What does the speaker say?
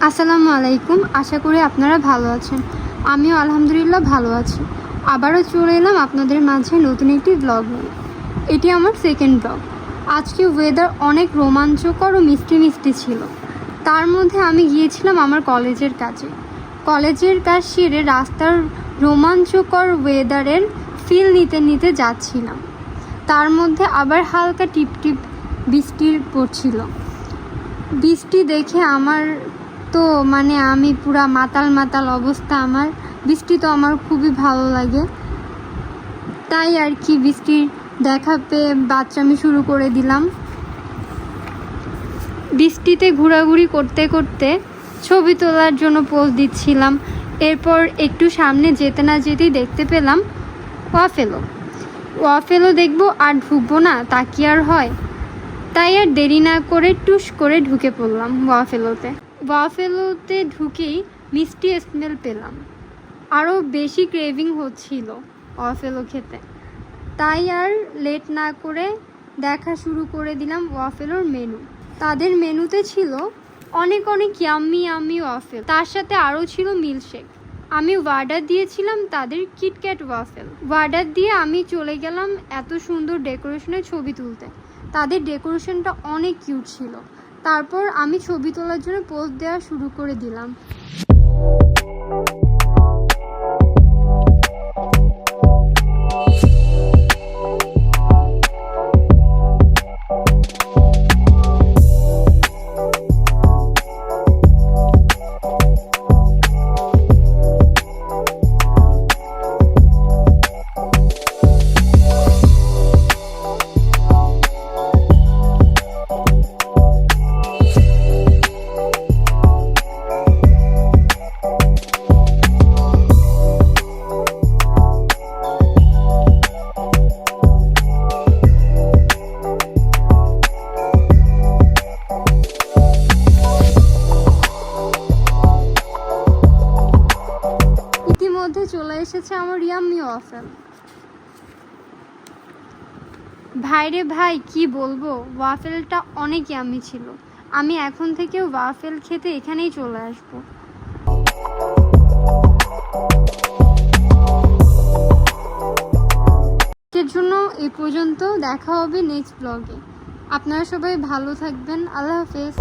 আসসালামু আলাইকুম। আশা করি আপনারা ভালো আছেন। আমিও আলহামদুলিল্লাহ ভালো আছি। আবারও চলে এলাম আপনাদের মাঝে নতুন একটি ব্লগ নিয়ে। এটি আমার সেকেন্ড ব্লগ। আজকে ওয়েদার অনেক রোমাঞ্চকর ও মিষ্টি মিষ্টি ছিল। তার মধ্যে আমি গিয়েছিলাম আমার কলেজের কাছে। কলেজের কাজ সেরে রাস্তার রোমাঞ্চকর ওয়েদারের ফিল নিতে নিতে যাচ্ছিলাম। তার মধ্যে আবার হালকা টিপটিপ বৃষ্টি পড়ছিল। বৃষ্টি দেখে আমার তো আমি পুরা মাতাল মাতাল অবস্থা। আমার বৃষ্টি তো আমার খুবই ভালো লাগে, তাই আর কি বৃষ্টির দেখা পেয়ে বাচ্চামি শুরু করে দিলাম। বৃষ্টিতে ঘোরাঘুরি করতে করতে ছবি তোলার জন্য পোজ দিচ্ছিলাম। এরপর একটু সামনে যেতে না যেতেই দেখতে পেলাম ওয়াফেলো দেখবো আর ঢুকবো না, তা কি আর হয়। তাই আর দেরি না করে টুস করে ঢুকে পড়লাম ওয়াফেলোতে ঢুকেই মিষ্টি স্মেল পেলাম। আরও বেশি ক্রেভিং হচ্ছিল ওয়াফেলো খেতে। তাই আর লেট না করে দেখা শুরু করে দিলাম ওয়াফেলোর মেনু। তাদের মেনুতে ছিল অনেক অনেক ইয়াম্মি ইয়াম্মি ওয়াফেল, তার সাথে আরও ছিল মিল্কশেক। আমি অর্ডার দিয়েছিলাম তাদের কিটক্যাট ওয়াফেল। অর্ডার দিয়ে আমি চলে গেলাম এত সুন্দর ডেকোরেশনের ছবি তুলতে। তাদের ডেকোরেশনটা অনেক কিউট ছিল। তারপর আমি ছবি তোলার জন্য পোজ দেওয়া শুরু করে দিলাম। ইতিমধ্যে চলে এসেছে আমার ইয়াম্মি ওয়াফেল। ভাইরে ভাই, কি বলবো, ওয়াফেলটা অনেক ইয়াম্মি ছিল। আমি এখন থেকে ওয়াফেল খেতে এখানেই চলে আসবো। এর জন্য এই পর্যন্ত, দেখা হবে নেক্সট ব্লগে। আপনারা সবাই ভালো থাকবেন। আল্লাহ হাফেজ।